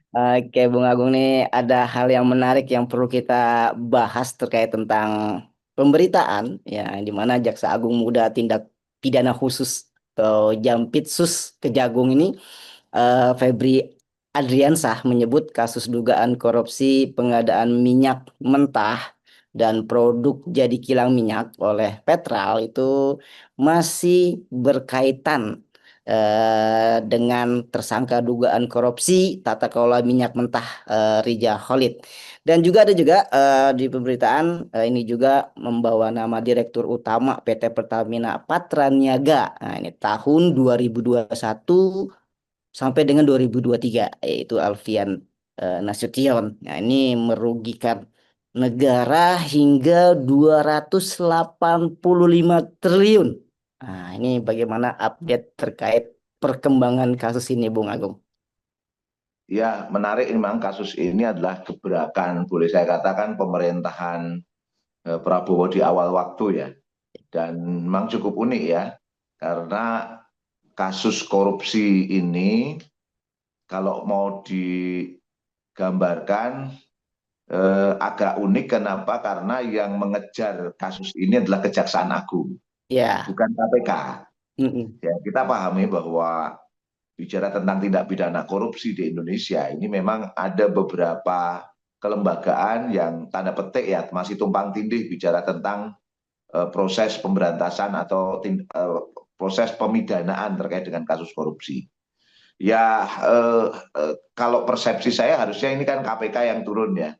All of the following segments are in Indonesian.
Oke, Bung Agung nih ada hal yang menarik yang perlu kita bahas terkait tentang pemberitaan ya, di mana Jaksa Agung Muda Tindak Pidana Khusus atau Jampitsus Kejagung ini Febri Adriansah menyebut kasus dugaan korupsi pengadaan minyak mentah dan produk jadi kilang minyak oleh Petral itu masih berkaitan dengan tersangka dugaan korupsi tata kelola minyak mentah Rija Khalid. Dan juga ada juga di pemberitaan ini juga membawa nama Direktur Utama PT Pertamina Patraniaga. Nah, ini tahun 2021 sampai dengan 2023 yaitu Alfian Nasution. Nah, ini merugikan negara hingga 285 triliun. Nah, ini bagaimana update terkait perkembangan kasus ini, Bung Agung? Ya, menarik memang kasus ini adalah gebrakan, boleh saya katakan pemerintahan Prabowo di awal waktu ya. Dan memang cukup unik ya, karena kasus korupsi ini kalau mau digambarkan agak unik. Kenapa? Karena yang mengejar kasus ini adalah Kejaksaan Agung, Ya, bukan KPK. mm-mm. Ya, kita pahami bahwa bicara tentang tindak pidana korupsi di Indonesia ini memang ada beberapa kelembagaan yang tanda petik ya masih tumpang tindih bicara tentang proses pemberantasan atau proses pemidanaan terkait dengan kasus korupsi. Ya, kalau persepsi saya harusnya ini kan KPK yang turun ya,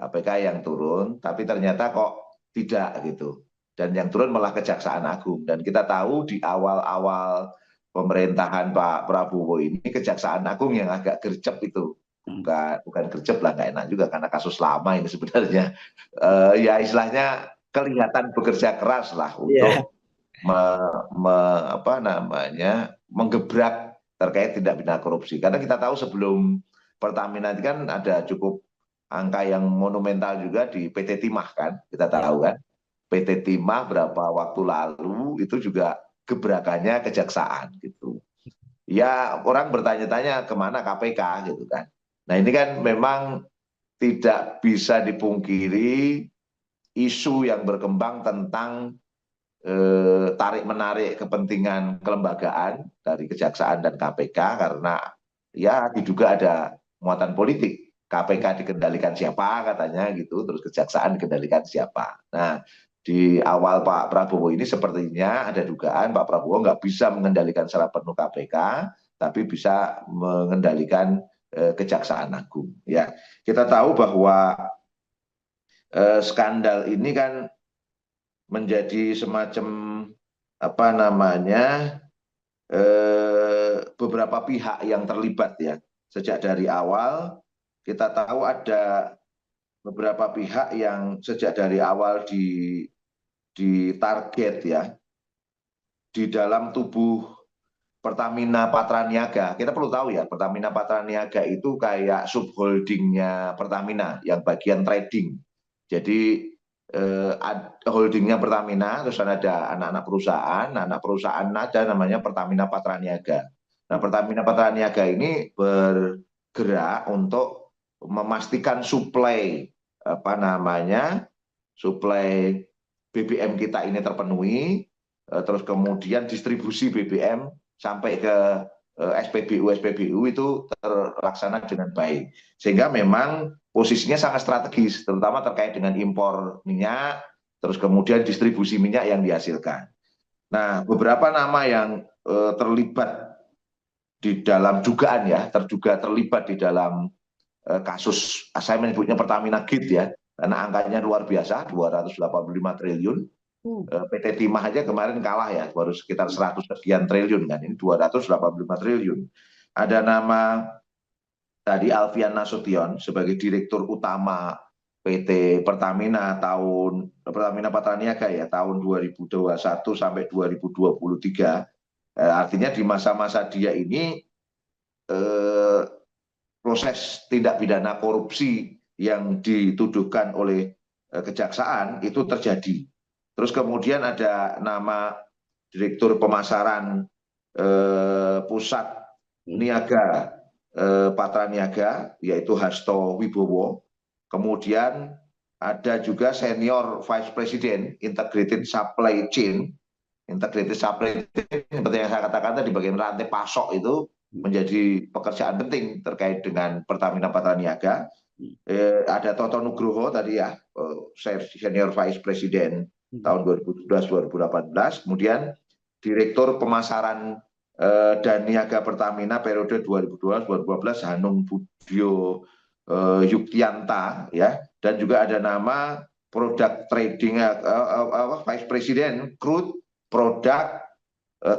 KPK yang turun, tapi ternyata kok tidak gitu. Dan yang turun malah Kejaksaan Agung. Dan kita tahu di awal-awal pemerintahan Pak Prabowo ini Kejaksaan Agung yang agak gercep itu. Bukan gercep lah, nggak enak juga karena kasus lama ini sebenarnya. Ya istilahnya kelihatan bekerja keras lah Ya. untuk me, apa namanya menggebrak terkait tindak pidana korupsi. Karena kita tahu sebelum Pertamina itu kan ada cukup angka yang monumental juga di PT Timah kan, kita Ya. tahu kan. PT Timah berapa waktu lalu itu juga gebrakannya kejaksaan gitu. Ya orang bertanya-tanya kemana KPK gitu kan. Nah ini kan memang tidak bisa dipungkiri isu yang berkembang tentang tarik menarik kepentingan kelembagaan dari Kejaksaan dan KPK karena ya diduga ada muatan politik. KPK dikendalikan siapa katanya gitu, terus Kejaksaan dikendalikan siapa. Nah, di awal Pak Prabowo ini sepertinya ada dugaan Pak Prabowo nggak bisa mengendalikan secara penuh KPK, tapi bisa mengendalikan Kejaksaan Agung. Ya, kita tahu bahwa skandal ini kan menjadi semacam apa namanya beberapa pihak yang terlibat ya. Sejak dari awal kita tahu ada beberapa pihak yang sejak dari awal di target ya di dalam tubuh Pertamina Patraniaga. Kita perlu tahu ya, Pertamina Patraniaga itu kayak subholdingnya Pertamina yang bagian trading. Jadi holdingnya Pertamina, terus ada anak perusahaan ada namanya Pertamina Patraniaga. Nah, Pertamina Patraniaga ini bergerak untuk memastikan suplai apa namanya, suplai BBM kita ini terpenuhi, terus kemudian distribusi BBM sampai ke SPBU itu terlaksana dengan baik. Sehingga memang posisinya sangat strategis, terutama terkait dengan impor minyak, terus kemudian distribusi minyak yang dihasilkan. Nah, beberapa nama yang terlibat di dalam dugaan ya, terduga terlibat di dalam kasus, saya menyebutnya Pertamina Gate ya, karena angkanya luar biasa, 285 triliun. PT Timah aja kemarin kalah ya, baru sekitar 100 sekian triliun kan, ini 285 triliun. Ada nama tadi Alfian Nasution sebagai Direktur Utama PT Pertamina Pertamina Patraniaga ya tahun 2021 sampai 2023. Artinya di masa-masa dia ini eh, proses tindak pidana korupsi yang dituduhkan oleh kejaksaan itu terjadi. Terus kemudian ada nama Direktur Pemasaran Pusat Niaga. Patraniaga, yaitu Hasto Wibowo. Kemudian ada juga senior vice president integrated supply chain. Integrated supply chain seperti yang saya katakan tadi, bagian rantai pasok itu menjadi pekerjaan penting terkait dengan Pertamina Patraniaga. Ada Toto Nugroho tadi ya, senior vice president tahun 2017-2018. Kemudian direktur pemasaran dan niaga Pertamina periode 2012-2012 Hanung Budyo Yuktianta ya, dan juga ada nama produk trading vice president crude product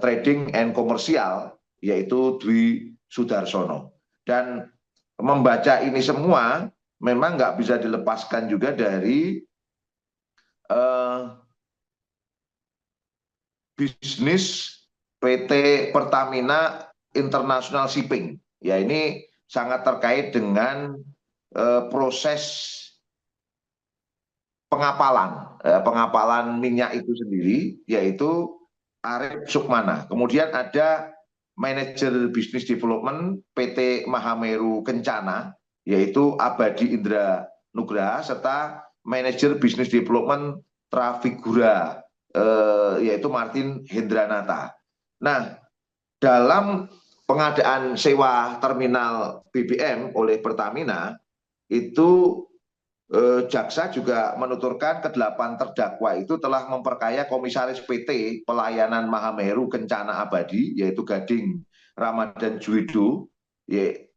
trading and commercial, yaitu Dwi Sudarsono. Dan membaca ini semua memang nggak bisa dilepaskan juga dari bisnis PT Pertamina International Shipping. Ya, ini sangat terkait dengan proses pengapalan minyak itu sendiri, yaitu Arif Sukmana. Kemudian ada manajer bisnis development PT Mahameru Kencana, yaitu Abadi Indra Nugraha, serta manajer bisnis development Trafigura, yaitu Martin Hendranata. Nah, dalam pengadaan sewa terminal BBM oleh Pertamina, itu jaksa juga menuturkan ke-8 terdakwa itu telah memperkaya komisaris PT Pelayanan Mahameru Kencana Abadi, yaitu Gading Ramadan Juwido,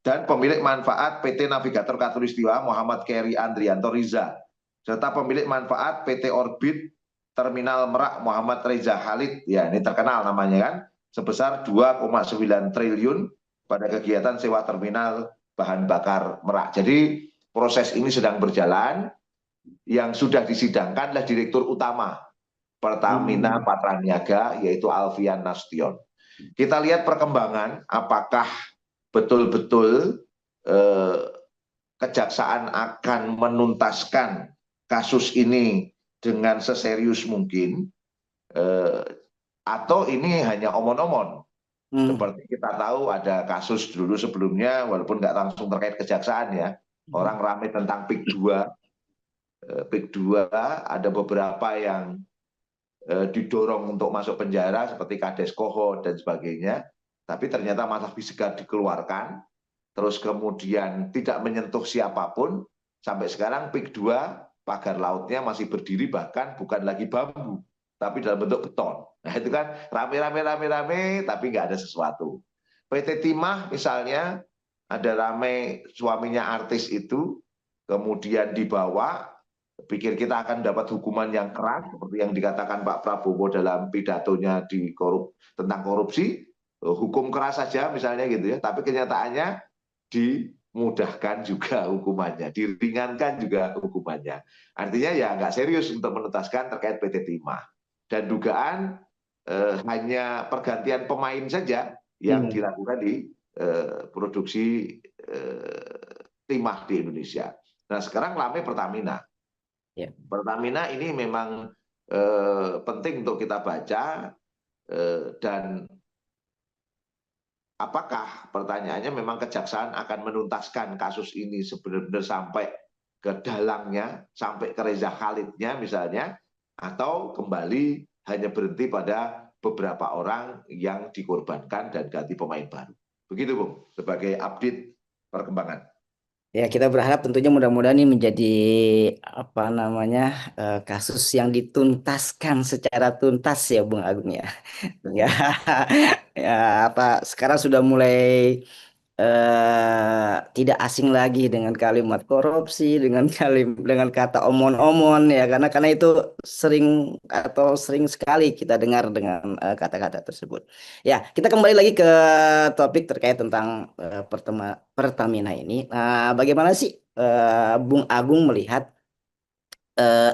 dan pemilik manfaat PT Navigator Katulistiwa Muhammad Keri Andrianto Riza, serta pemilik manfaat PT Orbit Terminal Merak Muhammad Reza Khalid, ya ini terkenal namanya kan, sebesar 2,9 triliun pada kegiatan sewa terminal bahan bakar Merak. Jadi proses ini sedang berjalan. Yang sudah disidangkan adalah Direktur Utama Pertamina Patraniaga, yaitu Alfian Nasution. Kita lihat perkembangan, apakah betul-betul kejaksaan akan menuntaskan kasus ini dengan seserius mungkin, atau ini hanya omon-omon. Seperti kita tahu ada kasus dulu sebelumnya, walaupun nggak langsung terkait kejaksaan ya, orang ramai tentang PIK 2. PIK 2 ada beberapa yang didorong untuk masuk penjara seperti Kades Koho dan sebagainya, tapi ternyata malah bisa dikeluarkan, terus kemudian tidak menyentuh siapapun. Sampai sekarang PIK 2 pagar lautnya masih berdiri, bahkan bukan lagi bambu tapi dalam bentuk beton. Nah itu kan rame tapi nggak ada sesuatu. PT Timah misalnya, ada rame suaminya artis itu kemudian dibawa, pikir kita akan dapat hukuman yang keras seperti yang dikatakan Pak Prabowo dalam pidatonya tentang korupsi, hukum keras saja misalnya gitu ya, tapi kenyataannya dimudahkan juga hukumannya, diringankan juga hukumannya. Artinya ya nggak serius untuk menuntaskan terkait PT Timah. Dan dugaan hanya pergantian pemain saja yang dilakukan di produksi timah di Indonesia. Nah sekarang rame Pertamina. Pertamina ini memang penting untuk kita baca, dan apakah pertanyaannya memang kejaksaan akan menuntaskan kasus ini sebenarnya sampai ke dalangnya, sampai ke Reza Khalidnya misalnya, atau kembali hanya berhenti pada beberapa orang yang dikorbankan dan ganti pemain baru. Begitu Bung, sebagai update perkembangan. Ya, kita berharap tentunya mudah-mudahan ini menjadi apa namanya kasus yang dituntaskan secara tuntas ya, Bung Agung ya. Ya, ya apa sekarang sudah mulai tidak asing lagi dengan kalimat korupsi, dengan kata omon-omon ya, karena itu sering sekali kita dengar dengan kata-kata tersebut. Ya, kita kembali lagi ke topik terkait tentang Pertamina ini. Nah, bagaimana sih Bung Agung melihat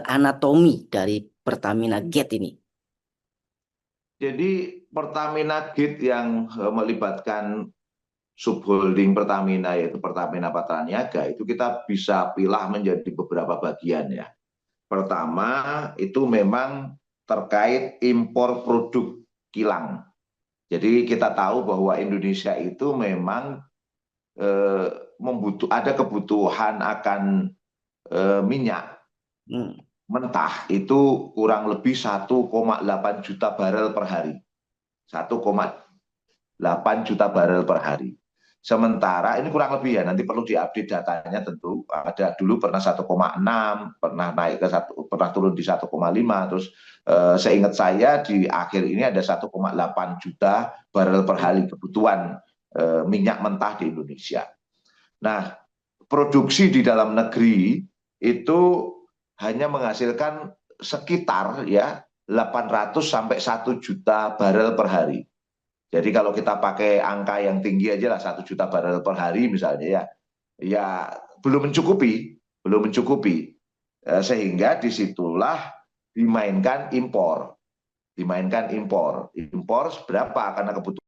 anatomi dari Pertamina Gate ini? Jadi Pertamina Gate yang melibatkan subholding Pertamina, yaitu Pertamina Patraniaga, itu kita bisa pilah menjadi beberapa bagian ya. Pertama itu memang terkait impor produk kilang. Jadi kita tahu bahwa Indonesia itu memang ada kebutuhan akan minyak Hmm. mentah itu kurang lebih 1,8 juta barel per hari. 1,8 juta barel per hari. Sementara ini kurang lebih ya, nanti perlu diupdate datanya tentu. Ada dulu pernah 1,6, pernah naik ke pernah turun di 1,5, terus seingat saya di akhir ini ada 1,8 juta barel per hari kebutuhan minyak mentah di Indonesia. Nah, produksi di dalam negeri itu hanya menghasilkan sekitar ya 800 sampai 1 juta barel per hari. Jadi kalau kita pakai angka yang tinggi aja lah 1 juta barel per hari misalnya ya, ya belum mencukupi, belum mencukupi. Sehingga disitulah dimainkan impor, impor berapa karena kebutuhan